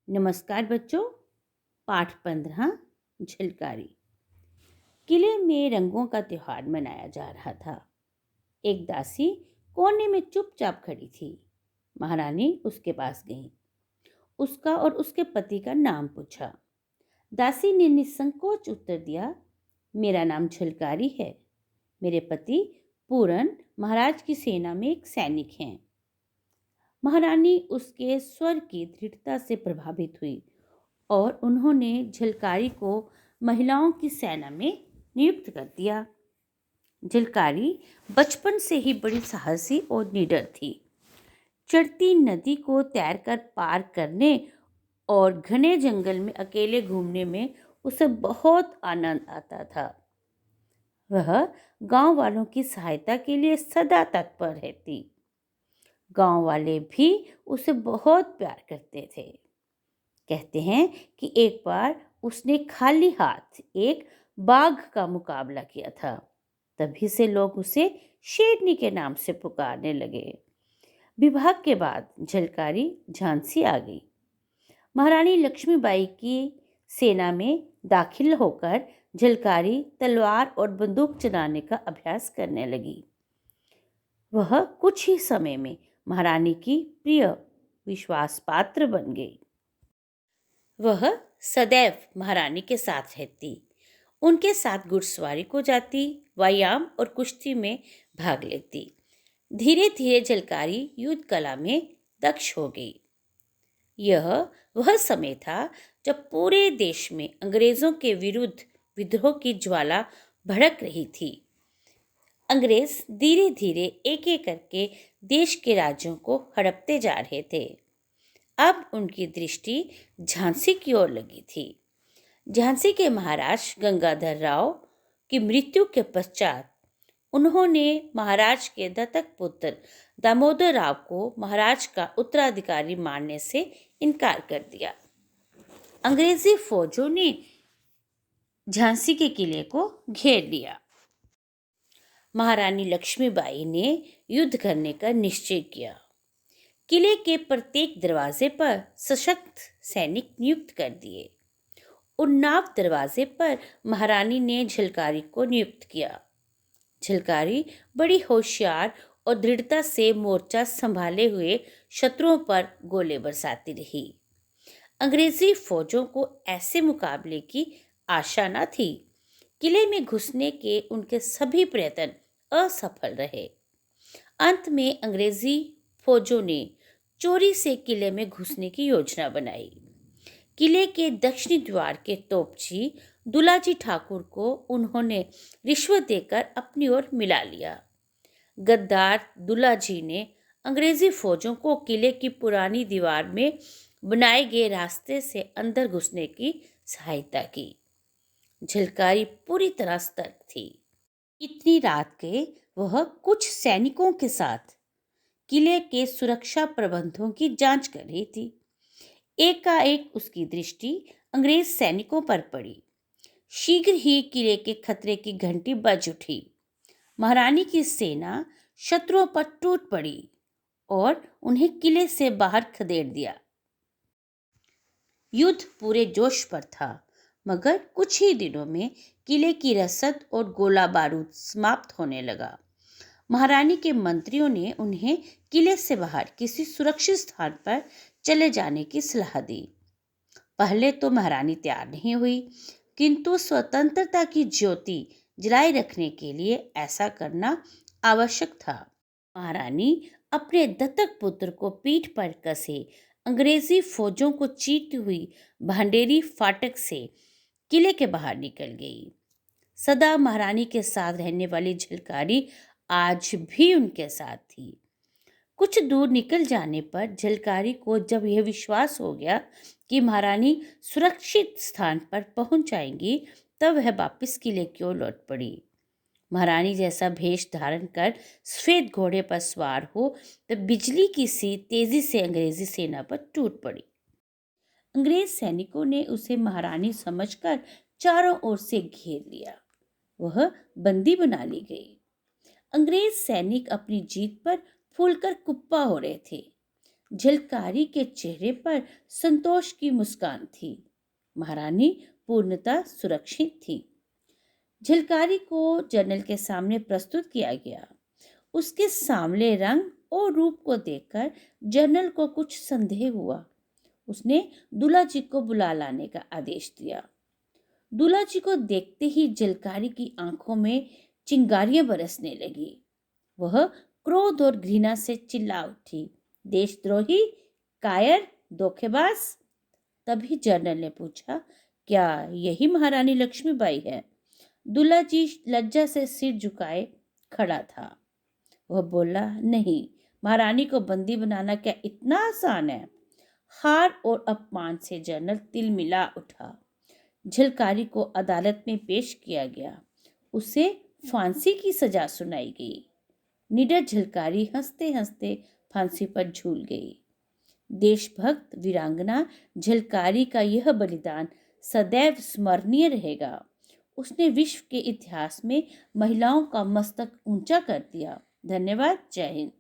नमस्कार बच्चों। पाठ 15 झलकारी। किले में रंगों का त्योहार मनाया जा रहा था। एक दासी कोने में चुपचाप खड़ी थी। महारानी उसके पास गई, उसका और उसके पति का नाम पूछा। दासी ने निसंकोच उत्तर दिया, मेरा नाम झलकारी है। मेरे पति पूरन महाराज की सेना में एक सैनिक हैं। महारानी उसके स्वर की दृढ़ता से प्रभावित हुई और उन्होंने झलकारी को महिलाओं की सेना में नियुक्त कर दिया। झलकारी बचपन से ही बड़ी साहसी और निडर थी। चढ़ती नदी को तैरकर पार करने और घने जंगल में अकेले घूमने में उसे बहुत आनंद आता था। वह गांव वालों की सहायता के लिए सदा तत्पर रहती। गांव वाले भी उसे बहुत प्यार करते थे। कहते हैं कि एक बार उसने खाली हाथ एक बाघ का मुकाबला किया था। तभी से लोग उसे शेरनी के नाम से पुकारने लगे। विवाह के बाद झलकारी झांसी आ गई। महारानी लक्ष्मीबाई की सेना में दाखिल होकर झलकारी तलवार और बंदूक चलाने का अभ्यास करने लगी। वह कुछ ही समय में महारानी की प्रिय विश्वास पात्र बन गई। वह सदैव महारानी के साथ रहती, उनके साथ घुड़सवारी को जाती, व्यायाम और कुश्ती में भाग लेती। धीरे धीरे झलकारी युद्ध कला में दक्ष हो गई। यह वह समय था जब पूरे देश में अंग्रेजों के विरुद्ध विद्रोह की ज्वाला भड़क रही थी। अंग्रेज धीरे धीरे एक एक करके देश के राज्यों को हड़पते जा रहे थे। अब उनकी दृष्टि झांसी की ओर लगी थी। झांसी के महाराज गंगाधर राव की मृत्यु के पश्चात उन्होंने महाराज के दत्तक पुत्र दामोदर राव को महाराज का उत्तराधिकारी मानने से इनकार कर दिया। अंग्रेजी फौजों ने झांसी के किले को घेर लिया। महारानी लक्ष्मीबाई ने युद्ध करने का निश्चय किया। किले के प्रत्येक दरवाजे पर सशक्त सैनिक नियुक्त कर दिए। उन्नाव दरवाजे पर महारानी ने झलकारी को नियुक्त किया। झलकारी बड़ी होशियार और दृढ़ता से मोर्चा संभाले हुए शत्रुओं पर गोले बरसाती रही। अंग्रेजी फौजों को ऐसे मुकाबले की आशा न थी। किले में घुसने के उनके सभी प्रयत्न असफल रहे। अंत में अंग्रेजी फौजों ने चोरी से किले में घुसने की योजना बनाई। किले के दक्षिणी द्वार के तोपची दुलाजी ठाकुर को उन्होंने रिश्वत देकर अपनी ओर मिला लिया। गद्दार दुलाजी ने अंग्रेजी फौजों को किले की पुरानी दीवार में बनाए गए रास्ते से अंदर घुसने की सहायता की। झलकारी पूरी तरह सतर्क थी। इतनी रात के वह कुछ सैनिकों के साथ किले के सुरक्षा प्रबंधों की जांच कर रही थी। एकाएक उसकी दृष्टि अंग्रेज सैनिकों पर पड़ी। शीघ्र ही किले के खतरे की घंटी बज उठी। महारानी की सेना शत्रुओं पर टूट पड़ी और उन्हें किले से बाहर खदेड़ दिया। युद्ध पूरे जोश पर था, मगर कुछ ही दिनों में किले की रसद और गोला बारूद समाप्त होने लगा। महारानी के मंत्रियों ने उन्हें किले से बाहर किसी सुरक्षित स्थान पर चले जाने की सलाह दी। पहले तो महारानी तैयार नहीं हुई, किंतु स्वतंत्रता की ज्योति जलाए रखने के लिए ऐसा करना आवश्यक था। महारानी अपने दत्तक पुत्र को पीठ पर कसे अंग्रेजी फौजों को चीरती हुई भांडेरी फाटक से किले के बाहर निकल गई। सदा महारानी के साथ रहने वाली झलकारी आज भी उनके साथ थी। कुछ दूर निकल जाने पर झलकारी को जब यह विश्वास हो गया कि महारानी सुरक्षित स्थान पर पहुंच जाएंगी, तब वह वापस किले की ओर लौट पड़ी। महारानी जैसा भेष धारण कर सफेद घोड़े पर सवार हो तब बिजली की सी तेजी से अंग्रेजी सेना पर टूट पड़ी। अंग्रेज सैनिकों ने उसे महारानी समझकर चारों ओर से घेर लिया। वह बंदी बना ली गई। अंग्रेज सैनिक अपनी जीत पर फूलकर कुप्पा हो रहे थे। झलकारी के चेहरे पर संतोष की मुस्कान थी। महारानी पूर्णतः सुरक्षित थी। झलकारी को जनरल के सामने प्रस्तुत किया गया। उसके सांवले रंग और रूप को देखकर जनरल को कुछ संदेह हुआ। उसने दूल्हा जी को बुला लाने का आदेश दिया। दूल्हा जी को देखते ही झलकारी की आंखों में चिंगारियां बरसने लगी। वह क्रोध और घृणा से चिल्ला उठी, देशद्रोही, कायर, धोखेबाज। तभी जनरल ने पूछा, क्या यही महारानी लक्ष्मीबाई है? दूल्हा जी लज्जा से सिर झुकाए खड़ा था। वह बोला, नहीं, महारानी को बंदी बनाना क्या इतना आसान है? हार और अपमान से जनरल तिलमिला उठा। झलकारी को अदालत में पेश किया गया। उसे फांसी की सजा सुनाई गई। निडर झलकारी हंसते हंसते फांसी पर झूल गई। देशभक्त वीरांगना झलकारी का यह बलिदान सदैव स्मरणीय रहेगा। उसने विश्व के इतिहास में महिलाओं का मस्तक ऊंचा कर दिया। धन्यवाद। जय हिंद।